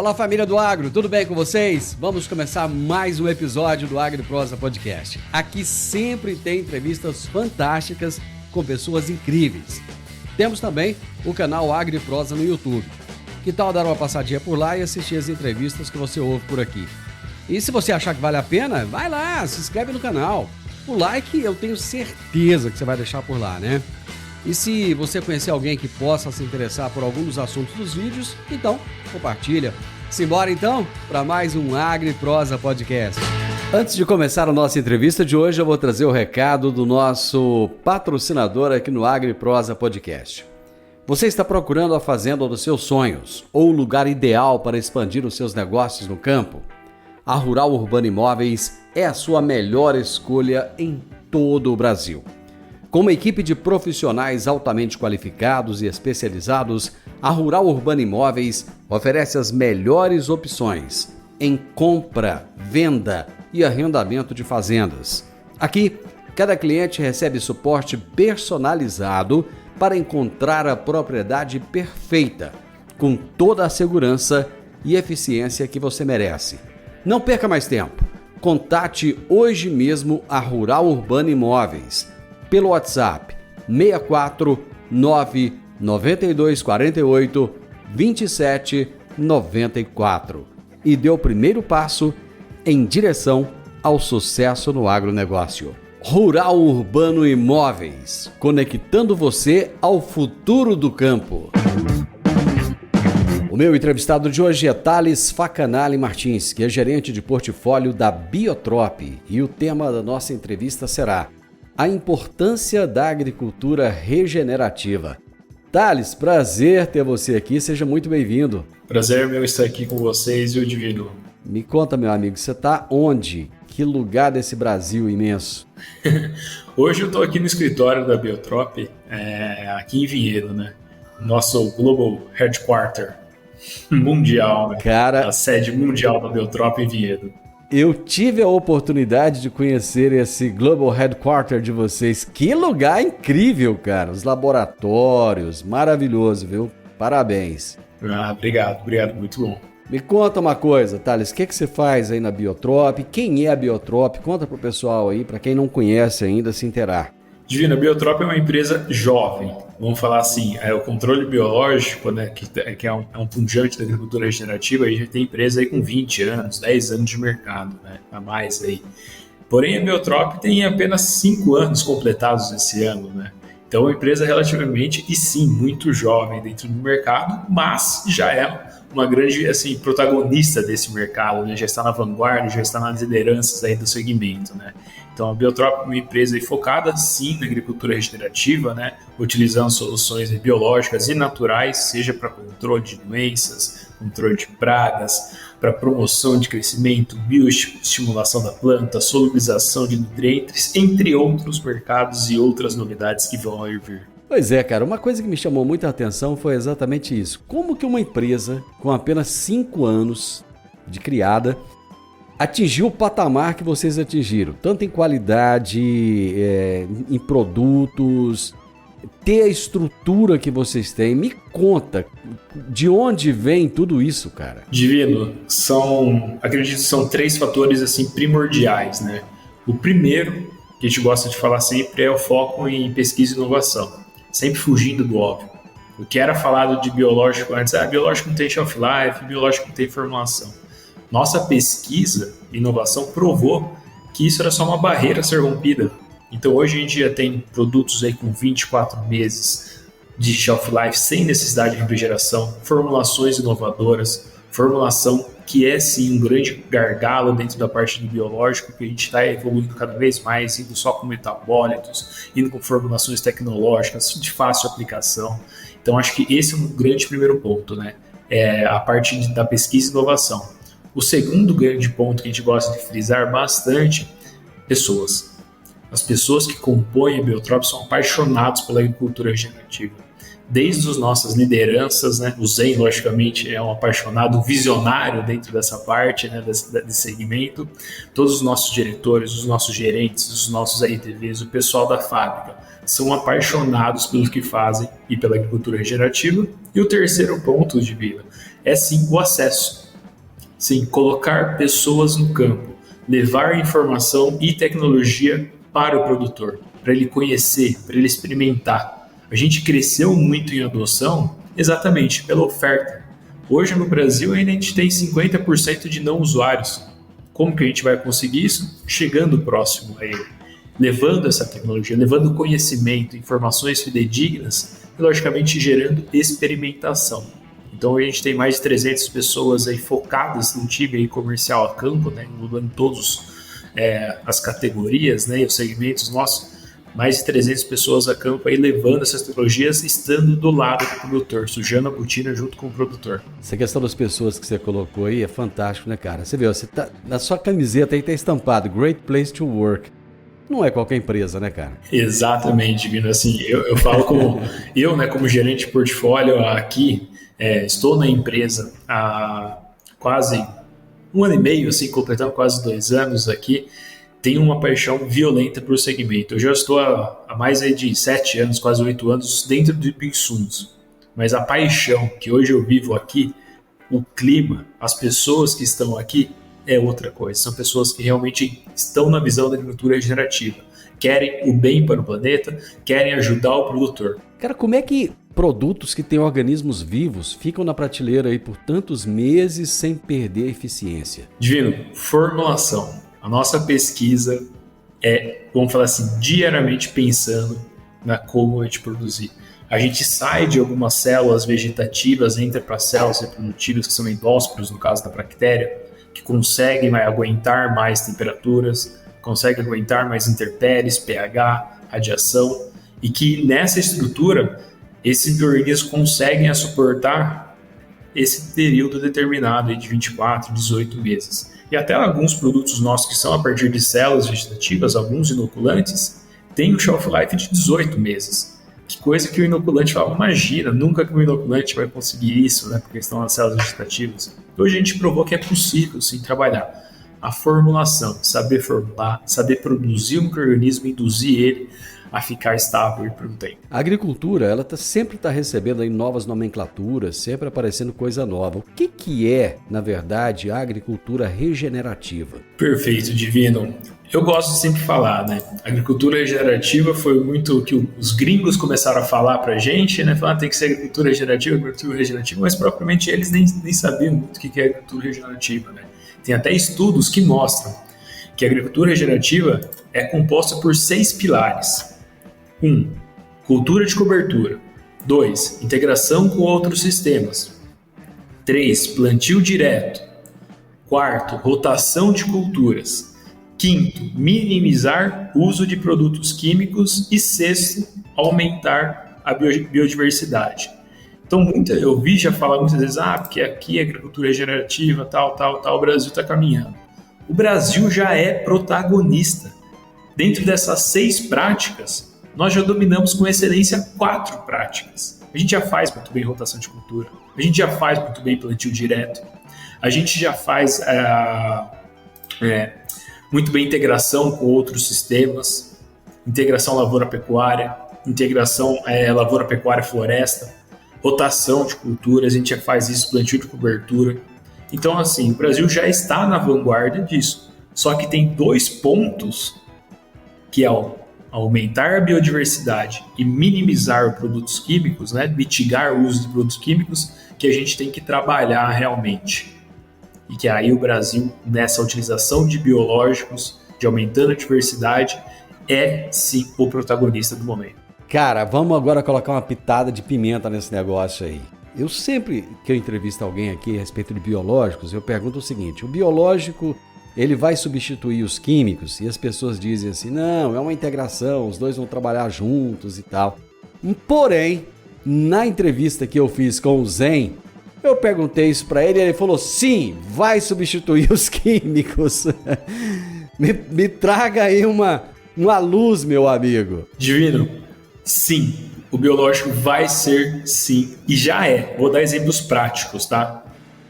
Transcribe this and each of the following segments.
Fala, família do Agro, tudo bem com vocês? Vamos começar mais um episódio do AgriProsa Podcast. Aqui sempre tem entrevistas fantásticas com pessoas incríveis. Temos também o canal AgriProsa no YouTube. Que tal dar uma passadinha por lá e assistir as entrevistas que você ouve por aqui? E se você achar que vale a pena, vai lá, se inscreve no canal. O like eu tenho certeza que você vai deixar por lá, né? E se você conhecer alguém que possa se interessar por algum dos assuntos dos vídeos, então compartilha. Simbora então para mais um AgriProsa Podcast. Antes de começar a nossa entrevista de hoje, eu vou trazer o recado do nosso patrocinador aqui no AgriProsa Podcast. Você está procurando a fazenda dos seus sonhos ou o lugar ideal para expandir os seus negócios no campo? A Rural Urbano Imóveis é a sua melhor escolha em todo o Brasil. Com uma equipe de profissionais altamente qualificados e especializados, a Rural Urbano Imóveis oferece as melhores opções em compra, venda e arrendamento de fazendas. Aqui, cada cliente recebe suporte personalizado para encontrar a propriedade perfeita, com toda a segurança e eficiência que você merece. Não perca mais tempo. Contate hoje mesmo a Rural Urbano Imóveis pelo WhatsApp 64 992 48 27 94 e dê o primeiro passo em direção ao sucesso no agronegócio. Rural Urbano Imóveis, conectando você ao futuro do campo. O meu entrevistado de hoje é Thales Facanali Martins, que é gerente de portfólio da Biotrop, e o tema da nossa entrevista será a importância da agricultura regenerativa. Thales, prazer ter você aqui, seja muito bem-vindo. Prazer meu estar aqui com vocês e o Divino. Me conta, meu amigo, você está onde? Que lugar desse Brasil imenso? Hoje eu estou aqui no escritório da Biotrop, aqui em Vinhedo, né? Nosso Global Headquarter mundial, né? Cara, a sede mundial da Biotrop em Vinhedo. Eu tive a oportunidade de conhecer esse Global Headquarter de vocês. Que lugar incrível, cara. Os laboratórios, maravilhoso, viu? Parabéns. Obrigado, muito bom. Me conta uma coisa, Thales, o que você faz aí na Biotrop? Quem é a Biotrop? Conta pro pessoal aí, para quem não conhece ainda, se inteirar. Divino, a Biotrop é uma empresa jovem, vamos falar assim, o controle biológico, né, que é um pujante da agricultura regenerativa, aí já tem empresa aí com 20 anos, 10 anos de mercado, né, a mais aí. Porém, a Biotrop tem apenas 5 anos completados esse ano, né, então é uma empresa relativamente, e sim, muito jovem dentro do mercado, mas já é uma grande assim, protagonista desse mercado, né? Já está na vanguarda, já está nas lideranças aí do segmento, né? Então a Biotrop é uma empresa focada sim na agricultura regenerativa, né? Utilizando soluções biológicas e naturais, seja para controle de doenças, controle de pragas, para promoção de crescimento, bioestimulação da planta, solubilização de nutrientes, entre outros mercados e outras novidades que vão vir. Pois é, cara, uma coisa que me chamou muita atenção foi exatamente isso. Como que uma empresa com apenas 5 anos de criada atingiu o patamar que vocês atingiram? Tanto em qualidade, em produtos, ter a estrutura que vocês têm. Me conta, de onde vem tudo isso, cara? Divino, acredito que são 3 fatores assim, primordiais, né? O primeiro, que a gente gosta de falar sempre, é o foco em pesquisa e inovação. Sempre fugindo do óbvio. O que era falado de biológico antes, biológico não tem shelf life, biológico não tem formulação. Nossa pesquisa e inovação provou que isso era só uma barreira a ser rompida. Então hoje a gente já tem produtos aí com 24 meses de shelf life sem necessidade de refrigeração, formulações inovadoras, formulação que é sim um grande gargalo dentro da parte do biológico, que a gente está evoluindo cada vez mais, indo só com metabólitos, indo com formulações tecnológicas de fácil aplicação. Então acho que esse é um grande primeiro ponto, né? A parte da pesquisa e inovação. O segundo grande ponto que a gente gosta de frisar bastante, pessoas. As pessoas que compõem a Biotrop são apaixonados pela agricultura regenerativa. Desde as nossas lideranças, né? O Zen, logicamente, é um apaixonado, um visionário dentro dessa parte, né? desse segmento. Todos os nossos diretores, os nossos gerentes, os nossos RTVs, o pessoal da fábrica são apaixonados pelo que fazem e pela agricultura regenerativa. E o terceiro ponto de vida é sim o acesso. Sim, colocar pessoas no campo, levar informação e tecnologia para o produtor, para ele conhecer, para ele experimentar. A gente cresceu muito em adoção exatamente pela oferta. Hoje no Brasil ainda a gente tem 50% de não usuários. Como que a gente vai conseguir isso? Chegando próximo a ele, levando essa tecnologia, levando conhecimento, informações fidedignas e, logicamente, gerando experimentação. Então, a gente tem mais de 300 pessoas aí focadas no time aí comercial a campo, né, englobando todas as categorias, né, e os segmentos nossos. Mais de 300 pessoas a campo aí levando essas tecnologias, estando do lado do produtor, sujando a botina junto com o produtor. Essa questão das pessoas que você colocou aí é fantástico, né, cara? Você vê, você tá, na sua camiseta aí tá estampado Great Place to Work. Não é qualquer empresa, né, cara? Exatamente, Divino. Assim, eu falo como gerente de portfólio aqui, estou na empresa há quase 1 ano e meio, assim, completando quase 2 anos aqui. Tenho uma paixão violenta por segmento. Eu já estou há mais de 7 anos, quase 8 anos, dentro de insumos. Mas a paixão que hoje eu vivo aqui, o clima, as pessoas que estão aqui, é outra coisa. São pessoas que realmente estão na visão da agricultura regenerativa. Querem o bem para o planeta, querem ajudar o produtor. Cara, como é que produtos que têm organismos vivos ficam na prateleira aí por tantos meses sem perder a eficiência? Divino, formulação. A nossa pesquisa vamos falar assim, diariamente pensando na como a gente produzir. A gente sai de algumas células vegetativas, entra para células reprodutivas que são endósporos, no caso da bactéria, que conseguem aguentar mais temperaturas, conseguem aguentar mais intempéries, pH, radiação, e que nessa estrutura, esses organismos conseguem suportar esse período determinado de 24, 18 meses. E até alguns produtos nossos que são a partir de células vegetativas, alguns inoculantes, têm um shelf life de 18 meses. Que coisa que o inoculante fala, imagina, nunca que o inoculante vai conseguir isso, né, porque estão nas células vegetativas. Hoje a gente provou que é possível, sim, trabalhar a formulação, saber formular, saber produzir um micro-organismo, induzir ele a ficar estável por um tempo. A agricultura, ela sempre está recebendo aí novas nomenclaturas, sempre aparecendo coisa nova. O que é, na verdade, a agricultura regenerativa? Perfeito, Divino. Eu gosto de sempre falar, né? A agricultura regenerativa foi muito o que os gringos começaram a falar pra gente, né? Falar tem que ser agricultura regenerativa, mas propriamente eles nem sabiam muito o que é agricultura regenerativa, né? Tem até estudos que mostram que a agricultura regenerativa é composta por 6 pilares. 1. Cultura de cobertura. 2. Integração com outros sistemas. 3. Plantio direto. 4. Rotação de culturas. 5. Minimizar o uso de produtos químicos. E 6. Aumentar a biodiversidade. Então, eu vi já falar muitas vezes, porque aqui é agricultura regenerativa, tal, o Brasil está caminhando. O Brasil já é protagonista. Dentro dessas 6 práticas, nós já dominamos com excelência 4 práticas. A gente já faz muito bem rotação de cultura, a gente já faz muito bem plantio direto, a gente já faz muito bem integração com outros sistemas, integração lavoura-pecuária, integração lavoura-pecuária-floresta, rotação de culturas, a gente já faz isso, plantio de cobertura. Então, assim, o Brasil já está na vanguarda disso. Só que tem 2 pontos que é aumentar a biodiversidade e minimizar os produtos químicos, né? Mitigar o uso de produtos químicos, que a gente tem que trabalhar realmente. E que aí o Brasil, nessa utilização de biológicos, de aumentando a diversidade, é sim o protagonista do momento. Cara, vamos agora colocar uma pitada de pimenta nesse negócio aí. Eu sempre que eu entrevisto alguém aqui a respeito de biológicos, eu pergunto o seguinte: o biológico, ele vai substituir os químicos? E as pessoas dizem assim, não, é uma integração, os dois vão trabalhar juntos e tal. Porém, na entrevista que eu fiz com o Zen, eu perguntei isso para ele e ele falou, sim, vai substituir os químicos. me traga aí uma luz, meu amigo. Divino, sim. O biológico vai ser, sim, e já é. Vou dar exemplos práticos, tá?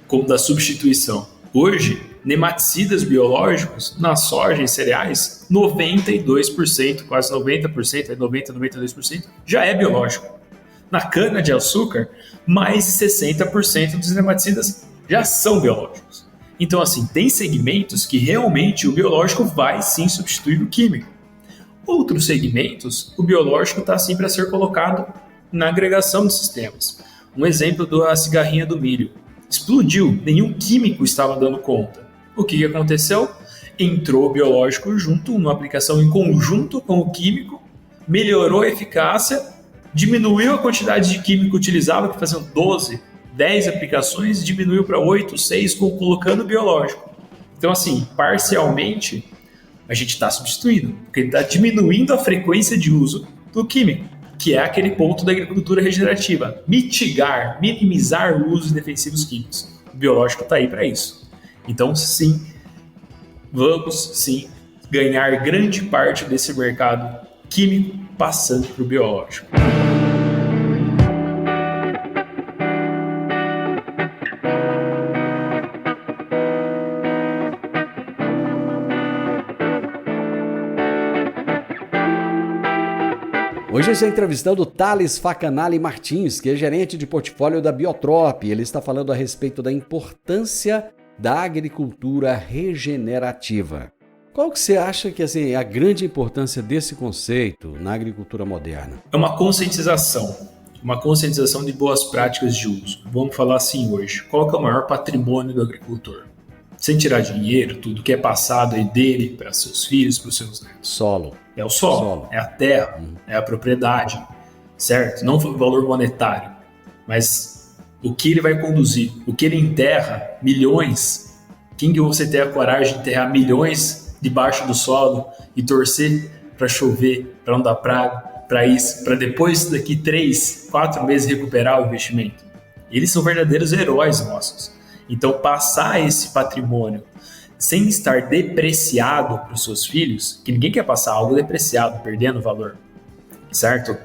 Como da substituição. Hoje, nematicidas biológicos, na soja e cereais, 92%, quase 90%, 92% já é biológico. Na cana-de-açúcar, mais de 60% dos nematicidas já são biológicos. Então, assim, tem segmentos que realmente o biológico vai sim substituir o químico. Outros segmentos, o biológico está sim para ser colocado na agregação de sistemas. Um exemplo da cigarrinha do milho. Explodiu, nenhum químico estava dando conta. O que aconteceu? Entrou o biológico junto, uma aplicação em conjunto com o químico, melhorou a eficácia, diminuiu a quantidade de químico utilizado, que faziam 12, 10 aplicações, diminuiu para 8, 6, colocando o biológico. Então, assim, parcialmente, a gente está substituindo, porque ele está diminuindo a frequência de uso do químico, que é aquele ponto da agricultura regenerativa, mitigar, minimizar o uso de defensivos químicos. O biológico está aí para isso. Então, sim, vamos sim ganhar grande parte desse mercado químico passando para o biológico. Hoje eu estou entrevistando o Thales Facanali Martins, que é gerente de portfólio da Biotrop. Ele está falando a respeito da importância da agricultura regenerativa. Qual que você acha que é a grande importância desse conceito na agricultura moderna? É uma conscientização de boas práticas de uso. Vamos falar assim hoje, qual que é o maior patrimônio do agricultor? Sem tirar dinheiro, tudo que é passado aí dele para seus filhos, para os seus netos. Solo. É o solo, é a terra, é a propriedade, certo? Não o valor monetário, mas o que ele vai conduzir, o que ele enterra, milhões. Quem que você tem a coragem de enterrar milhões debaixo do solo e torcer para chover, para não dar praga, para isso, para depois daqui 3, 4 meses recuperar o investimento? Eles são verdadeiros heróis nossos. Então, passar esse patrimônio sem estar depreciado para os seus filhos, que ninguém quer passar algo depreciado, perdendo valor, certo?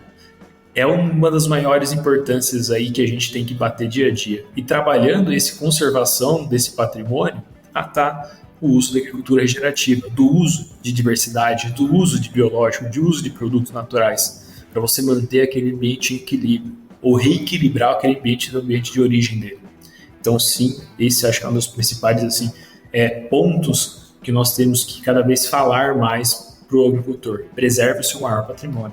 É uma das maiores importâncias aí que a gente tem que bater dia a dia. E trabalhando essa conservação desse patrimônio, o uso da agricultura regenerativa, do uso de diversidade, do uso de biológico, do uso de produtos naturais, para você manter aquele ambiente em equilíbrio, ou reequilibrar aquele ambiente do ambiente de origem dele. Então, sim, esse acho que é um dos principais pontos que nós temos que cada vez falar mais para o agricultor. Preserve o seu maior patrimônio.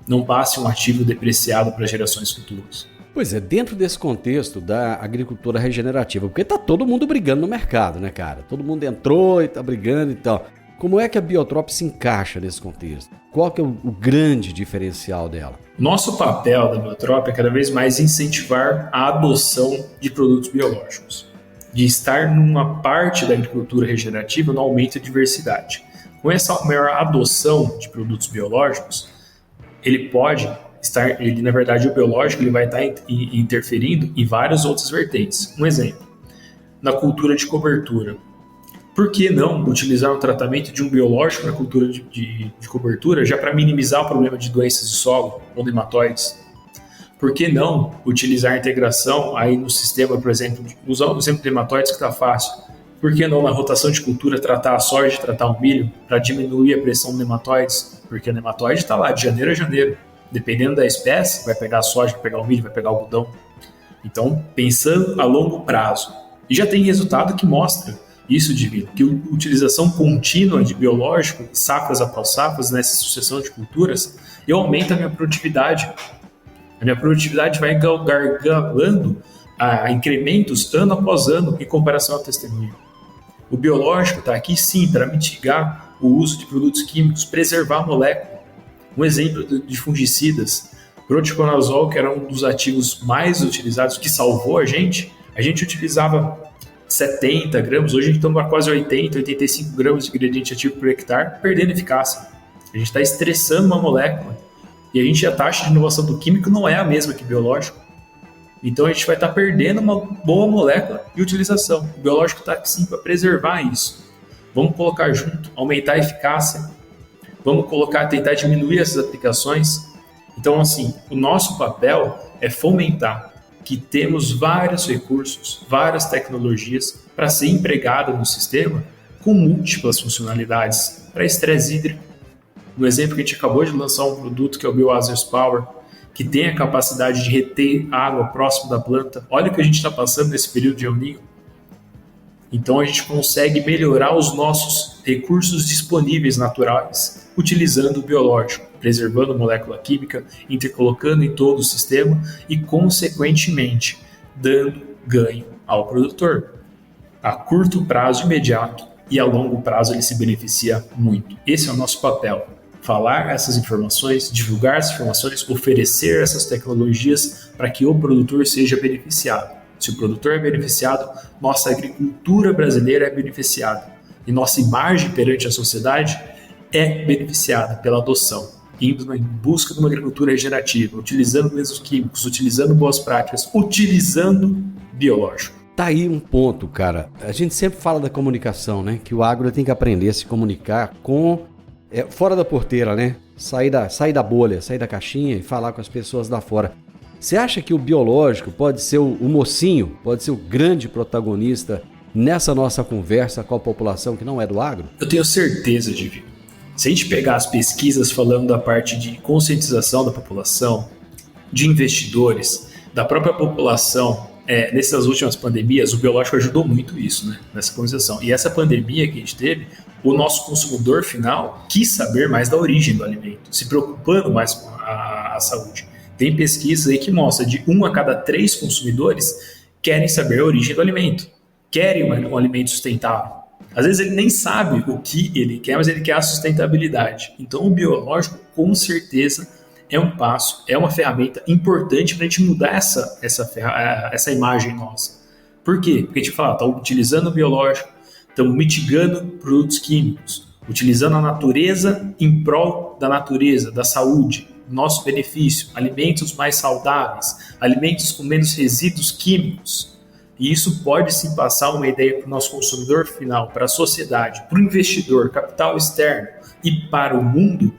Não passe um ativo depreciado para gerações futuras. Pois é, dentro desse contexto da agricultura regenerativa, porque tá todo mundo brigando no mercado, né, cara? Todo mundo entrou e tá brigando e tal. Como é que a Biotrop se encaixa nesse contexto? Qual que é o grande diferencial dela? Nosso papel da Biotrop é cada vez mais incentivar a adoção de produtos biológicos, de estar numa parte da agricultura regenerativa no aumento da diversidade. Com essa maior adoção de produtos biológicos, na verdade, o biológico ele vai estar interferindo em várias outras vertentes. Um exemplo, na cultura de cobertura. Por que não utilizar um tratamento de um biológico na cultura de cobertura já para minimizar o problema de doenças de solo ou nematóides? Por que não utilizar a integração aí no sistema, por exemplo, usar o exemplo de nematóides que está fácil? Por que não na rotação de cultura tratar a soja, tratar o milho para diminuir a pressão de nematóides? Porque o nematóide está lá de janeiro a janeiro. Dependendo da espécie, vai pegar a soja, vai pegar o milho, vai pegar o algodão. Então, pensando a longo prazo. E já tem resultado que mostra isso, Divino, que a utilização contínua de biológico, safras após safras, nessa sucessão de culturas, eu aumento a minha produtividade. A minha produtividade vai gargalando a incrementos ano após ano em comparação ao testemunho. O biológico está aqui sim para mitigar o uso de produtos químicos, preservar a molécula. Um exemplo de fungicidas, proticonazol, que era um dos ativos mais utilizados, que salvou a gente utilizava 70 gramas, hoje a gente estamos a quase 80, 85 gramas de ingrediente ativo por hectare, perdendo eficácia. A gente está estressando uma molécula e a taxa de inovação do químico não é a mesma que biológico. Então a gente vai estar perdendo uma boa molécula de utilização. O biológico está sim para preservar isso. Vamos colocar junto, aumentar a eficácia, vamos tentar diminuir essas aplicações. Então, assim, o nosso papel é fomentar que temos vários recursos, várias tecnologias para ser empregado no sistema com múltiplas funcionalidades para estresse hídrico. No exemplo que a gente acabou de lançar um produto que é o BioAzers Power, que tem a capacidade de reter água próximo da planta. Olha o que a gente está passando nesse período de El Niño. Então a gente consegue melhorar os nossos recursos disponíveis naturais utilizando o biológico, preservando a molécula química, intercolocando em todo o sistema e, consequentemente, dando ganho ao produtor. A curto prazo imediato e a longo prazo ele se beneficia muito. Esse é o nosso papel. Falar essas informações, divulgar essas informações, oferecer essas tecnologias para que o produtor seja beneficiado. Se o produtor é beneficiado, nossa agricultura brasileira é beneficiada. E nossa imagem perante a sociedade é beneficiada pela adoção. Indo em busca de uma agricultura regenerativa, utilizando menos químicos, utilizando boas práticas, utilizando biológico. Tá aí um ponto, cara. A gente sempre fala da comunicação, né? Que o agro tem que aprender a se comunicar com... fora da porteira, né? Sair da bolha, sair da caixinha e falar com as pessoas lá fora. Você acha que o biológico pode ser o mocinho, pode ser o grande protagonista nessa nossa conversa com a população que não é do agro? Eu tenho certeza, Divino. Se a gente pegar as pesquisas falando da parte de conscientização da população, de investidores, da própria população, nessas últimas pandemias, o biológico ajudou muito isso, né? Nessa conscientização. E essa pandemia que a gente teve, o nosso consumidor final quis saber mais da origem do alimento, se preocupando mais com a saúde. Tem pesquisas aí que mostram de 1 a cada 3 consumidores querem saber a origem do alimento, querem um alimento sustentável. Às vezes ele nem sabe o que ele quer, mas ele quer a sustentabilidade. Então o biológico, com certeza, é um passo, é uma ferramenta importante para a gente mudar essa imagem nossa. Por quê? Porque a gente fala, estamos utilizando o biológico, estamos mitigando produtos químicos, utilizando a natureza em prol da natureza, da saúde, nosso benefício, alimentos mais saudáveis, alimentos com menos resíduos químicos. E isso pode sim passar uma ideia para o nosso consumidor final, para a sociedade, para o investidor, capital externo e para o mundo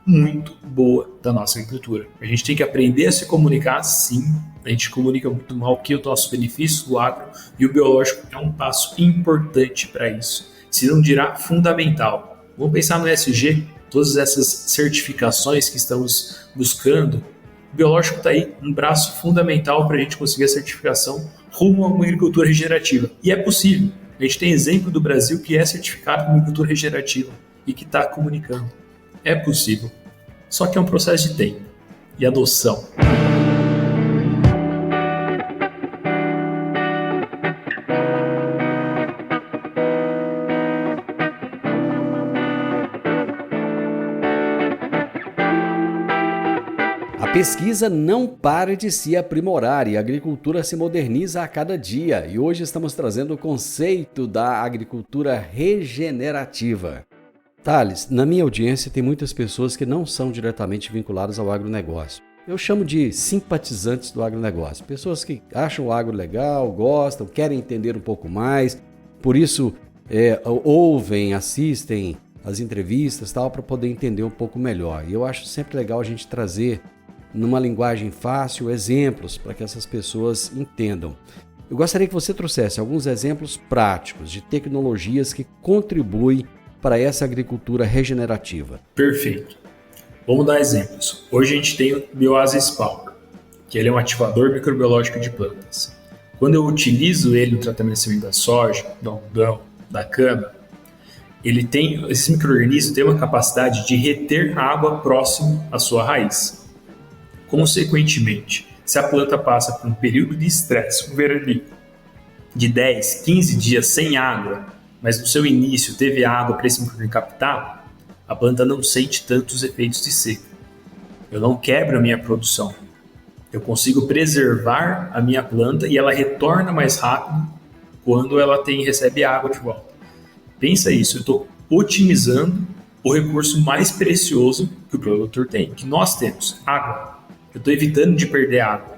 muito boa da nossa agricultura. A gente tem que aprender a se comunicar, sim. A gente comunica muito mal que o nosso benefício do agro e o biológico é um passo importante para isso. Se não dirá fundamental. Vamos pensar no ESG, todas essas certificações que estamos buscando. O biológico está aí, um braço fundamental para a gente conseguir a certificação rumo a uma agricultura regenerativa. E é possível. A gente tem exemplo do Brasil que é certificado como agricultura regenerativa e que está comunicando. É possível. Só que é um processo de tempo e adoção. A pesquisa não para de se aprimorar e a agricultura se moderniza a cada dia. E hoje estamos trazendo o conceito da agricultura regenerativa. Thales, na minha audiência tem muitas pessoas que não são diretamente vinculadas ao agronegócio. Eu chamo de simpatizantes do agronegócio. Pessoas que acham o agro legal, gostam, querem entender um pouco mais, por isso ouvem, assistem as entrevistas tal, para poder entender um pouco melhor. E eu acho sempre legal a gente trazer, numa linguagem fácil, exemplos para que essas pessoas entendam. Eu gostaria que você trouxesse alguns exemplos práticos de tecnologias que contribuem para essa agricultura regenerativa. Perfeito. Vamos dar exemplos. Hoje a gente tem o Bioasis Power, que ele é um ativador microbiológico de plantas. Quando eu utilizo ele no tratamento de semente da soja, do algodão, da cana, esses micro-organismos têm uma capacidade de reter água próximo à sua raiz. Consequentemente, se a planta passa por um período de estresse veranico de 10, 15 dias sem água, mas no seu início teve água para esse micro-organismo captar, a planta não sente tantos efeitos de seca. Eu não quebro a minha produção. Eu consigo preservar a minha planta e ela retorna mais rápido quando ela recebe água de volta. Pensa isso, eu estou otimizando o recurso mais precioso que o produtor tem, que nós temos, água. Eu estou evitando de perder água.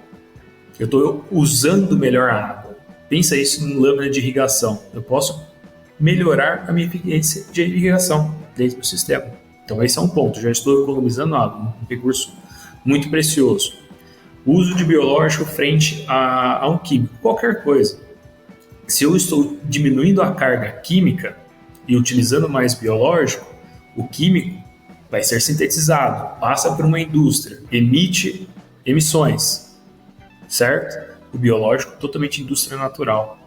Eu estou usando melhor a água. Pensa isso em lâmina de irrigação. Eu posso melhorar a minha eficiência de irrigação dentro do sistema. Então esse é um ponto. Já estou economizando água, um recurso muito precioso. O uso de biológico frente a um químico, qualquer coisa. Se eu estou diminuindo a carga química e utilizando mais biológico, o químico vai ser sintetizado, passa por uma indústria, emite emissões, certo? O biológico totalmente indústria natural.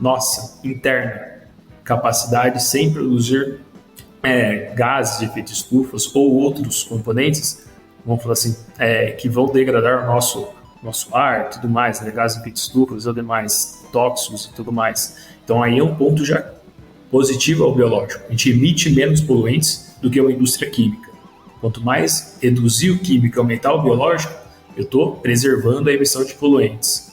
nossa, interna, capacidade sem produzir gases de efeito estufa ou outros componentes, vamos falar assim, que vão degradar o nosso ar e tudo mais, né? Gases de efeito estufa, os demais tóxicos e tudo mais. Então aí é um ponto já positivo ao biológico. A gente emite menos poluentes do que uma indústria química. Quanto mais reduzir o químico e aumentar o biológico, eu estou preservando a emissão de poluentes.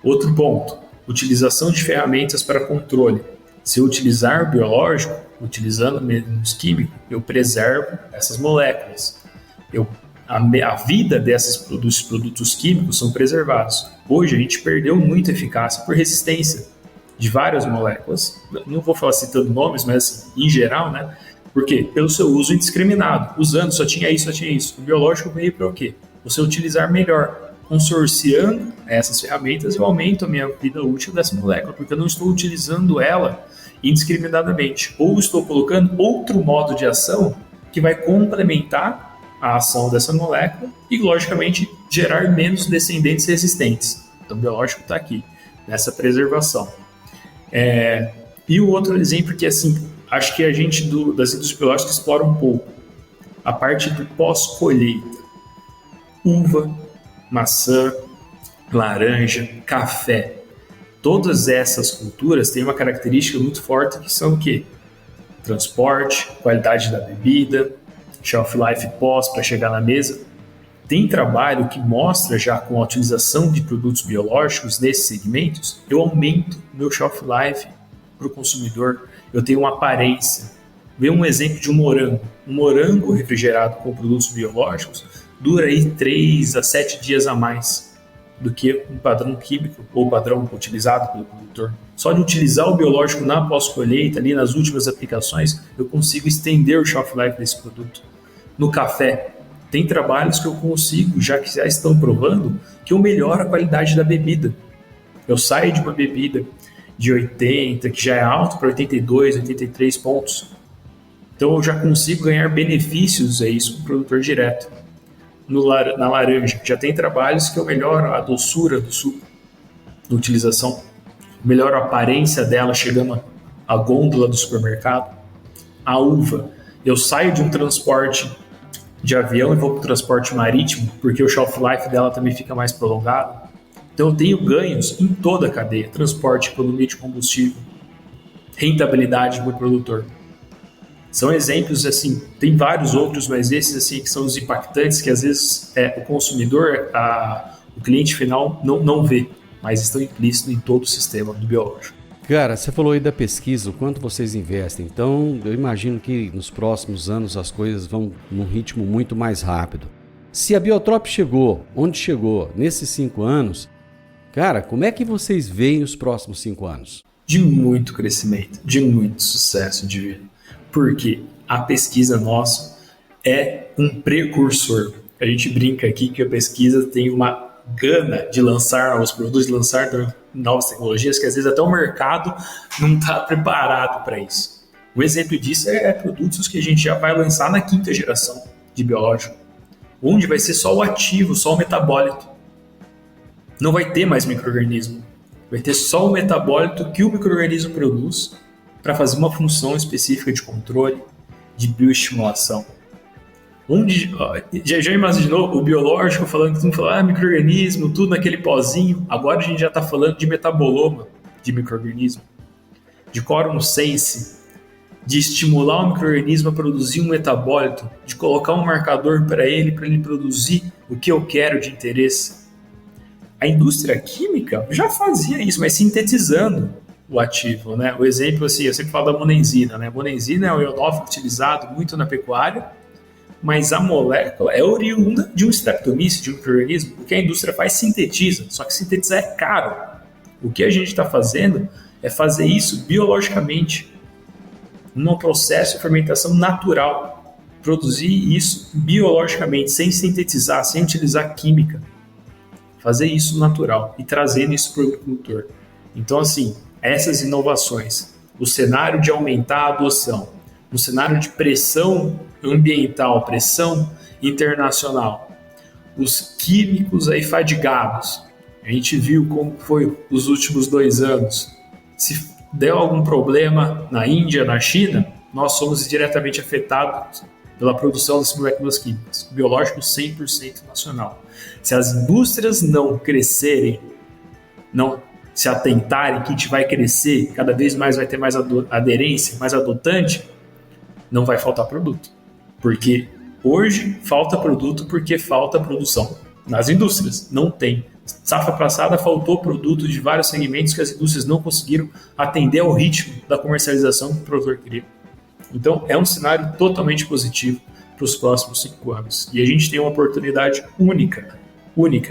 Outro ponto, utilização de ferramentas para controle. Se eu utilizar o biológico, utilizando menos químico, eu preservo essas moléculas. A vida dos produtos químicos são preservados. Hoje a gente perdeu muita eficácia por resistência de várias moléculas. Não vou falar citando nomes, mas assim, em geral, né? Por quê? Pelo seu uso indiscriminado. Usando, só tinha isso. O biológico veio para o quê? Você utilizar melhor. Consorciando essas ferramentas, eu aumento a minha vida útil dessa molécula, porque eu não estou utilizando ela indiscriminadamente. Ou estou colocando outro modo de ação que vai complementar a ação dessa molécula e, logicamente, gerar menos descendentes resistentes. Então, o biológico está aqui, nessa preservação. E o outro exemplo que, assim, acho que a gente das indústrias biológicas explora um pouco a parte do pós-colheita. Uva, maçã, laranja, café. Todas essas culturas têm uma característica muito forte que são o quê? Transporte, qualidade da bebida, shelf life pós para chegar na mesa. Tem trabalho que mostra já com a utilização de produtos biológicos nesses segmentos, eu aumento meu shelf life para o consumidor, eu tenho uma aparência. Vê um exemplo de um morango. Um morango refrigerado com produtos biológicos dura aí 3 a 7 dias a mais do que um padrão químico ou padrão utilizado pelo produtor. Só de utilizar o biológico na pós-colheita, ali nas últimas aplicações, eu consigo estender o shelf life desse produto. No café, tem trabalhos que eu consigo, já que já estão provando, que eu melhoro a qualidade da bebida. Eu saio de uma bebida de 80, que já é alto, para 82, 83 pontos. Então eu já consigo ganhar benefícios isso com o produtor direto. Na laranja, já tem trabalhos que eu melhoro a doçura do suco, da utilização, melhoro a aparência dela chegando à gôndola do supermercado. A uva, eu saio de um transporte de avião e vou para o transporte marítimo, porque o shelf life dela também fica mais prolongado. Então eu tenho ganhos em toda a cadeia, transporte, economia de combustível, rentabilidade do produtor. São exemplos, assim, tem vários outros, mas esses assim, que são os impactantes, que às vezes o consumidor, o cliente final não vê, mas estão implícitos em todo o sistema do biológico. Cara, você falou aí da pesquisa, o quanto vocês investem. Então, eu imagino que nos próximos anos as coisas vão num ritmo muito mais rápido. Se a Biotrop chegou onde chegou nesses 5 anos, cara, como é que vocês veem os próximos 5 anos? De muito crescimento, de muito sucesso de vida. Porque a pesquisa nossa é um precursor. A gente brinca aqui que a pesquisa tem uma gana de lançar novos produtos, de lançar novas tecnologias, que às vezes até o mercado não está preparado para isso. Um exemplo disso é produtos que a gente já vai lançar na 5ª geração de biológico, onde vai ser só o ativo, só o metabólito. Não vai ter mais micro-organismo. Vai ter só o metabólito que o micro-organismo produz para fazer uma função específica de controle, de bioestimulação. Onde, já imaginou o biológico falando que todo mundo fala, micro-organismo, tudo naquele pozinho. Agora a gente já está falando de metaboloma de micro-organismo, de quórum sense, de estimular o micro-organismo a produzir um metabólito, de colocar um marcador para ele produzir o que eu quero de interesse. A indústria química já fazia isso, mas sintetizando o ativo, né? O exemplo, assim, eu sempre falo da monenzina, né? A monenzina é um ionófilo utilizado muito na pecuária, mas a molécula é oriunda de um streptomyces, de um micro-organismo. O que a indústria faz, sintetiza, só que sintetizar é caro. O que a gente está fazendo é fazer isso biologicamente, num processo de fermentação natural, produzir isso biologicamente, sem sintetizar, sem utilizar química, fazer isso natural e trazendo isso para o agricultor. Então, assim, essas inovações, o cenário de aumentar a adoção, o cenário de pressão ambiental, pressão internacional, os químicos aí fadigados, a gente viu como foi os últimos 2 anos, Se der algum problema na Índia, na China, nós somos diretamente afetados pela produção dessas moléculas químicas. O biológico 100% nacional. Se as indústrias não crescerem, não se atentarem que a gente vai crescer, cada vez mais vai ter mais aderência, mais adotante, não vai faltar produto. Porque hoje falta produto porque falta produção nas indústrias. Não tem. Safra passada faltou produto de vários segmentos que as indústrias não conseguiram atender ao ritmo da comercialização que o produtor queria. Então, é um cenário totalmente positivo para os próximos 5 anos. E a gente tem uma oportunidade única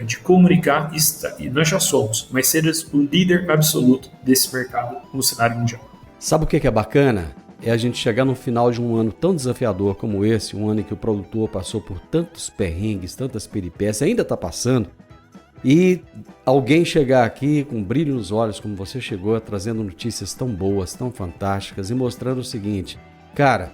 de comunicar, e nós já somos, mas ser o líder absoluto desse mercado no cenário mundial. Sabe o que é bacana? É a gente chegar no final de um ano tão desafiador como esse, um ano em que o produtor passou por tantos perrengues, tantas peripécias, ainda está passando, e alguém chegar aqui com brilho nos olhos, como você chegou, trazendo notícias tão boas, tão fantásticas e mostrando o seguinte: cara,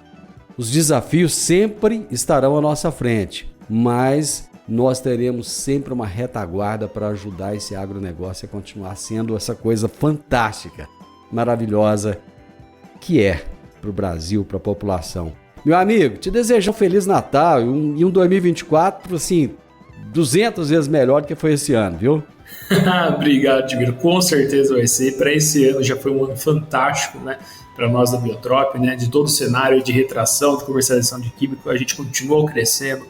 os desafios sempre estarão à nossa frente, mas nós teremos sempre uma retaguarda para ajudar esse agronegócio a continuar sendo essa coisa fantástica, maravilhosa que é para o Brasil, para a população. Meu amigo, te desejo um Feliz Natal e um 2024, assim, 200 vezes melhor do que foi esse ano, viu? Obrigado, Divino. Com certeza vai ser. Para esse ano já foi um ano fantástico, né? Para nós da Biotrop, né? De todo o cenário de retração, de comercialização de químico, a gente continuou crescendo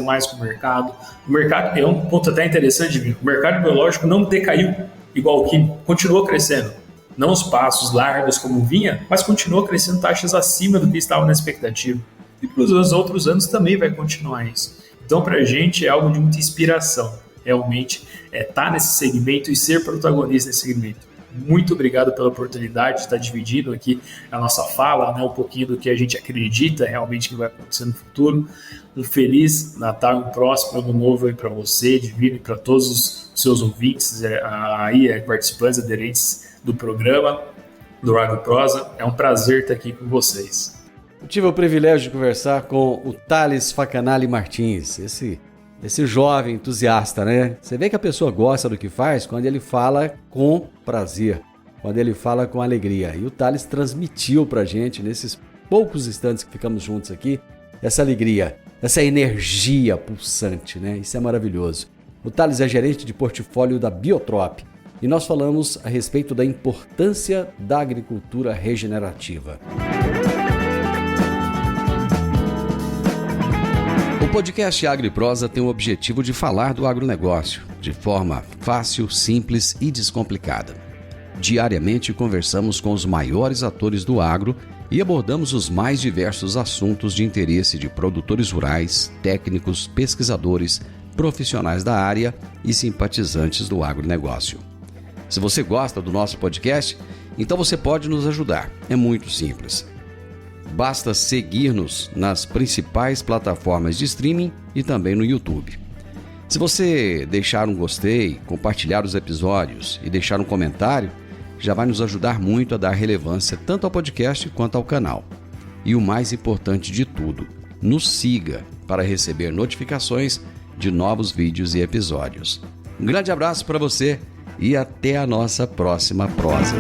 mais com o mercado. O mercado é um ponto até interessante, Divino. O mercado biológico não decaiu igual o químico, continuou crescendo. Não os passos largos como vinha, mas continuou crescendo taxas acima do que estava na expectativa. E para os outros anos também vai continuar isso. Então, para a gente é algo de muita inspiração, realmente, estar nesse segmento e ser protagonista nesse segmento. Muito obrigado pela oportunidade de estar dividindo aqui a nossa fala, né, um pouquinho do que a gente acredita realmente que vai acontecer no futuro. Um Feliz Natal, um próximo Ano Novo para você, Divino, e para todos os seus ouvintes, participantes, aderentes do programa do AgroProsa. É um prazer estar aqui com vocês. Eu tive o privilégio de conversar com o Thales Facanali Martins, esse jovem entusiasta, né? Você vê que a pessoa gosta do que faz quando ele fala com prazer, quando ele fala com alegria. E o Thales transmitiu pra gente, nesses poucos instantes que ficamos juntos aqui, essa alegria, essa energia pulsante, né? Isso é maravilhoso. O Thales é gerente de portfólio da Biotrop e nós falamos a respeito da importância da agricultura regenerativa. O podcast AgroProsa tem o objetivo de falar do agronegócio de forma fácil, simples e descomplicada. Diariamente conversamos com os maiores atores do agro e abordamos os mais diversos assuntos de interesse de produtores rurais, técnicos, pesquisadores, profissionais da área e simpatizantes do agronegócio. Se você gosta do nosso podcast, então você pode nos ajudar. É muito simples. Basta seguir-nos nas principais plataformas de streaming e também no YouTube. Se você deixar um gostei, compartilhar os episódios e deixar um comentário, já vai nos ajudar muito a dar relevância tanto ao podcast quanto ao canal. E o mais importante de tudo, nos siga para receber notificações de novos vídeos e episódios. Um grande abraço para você e até a nossa próxima prosa.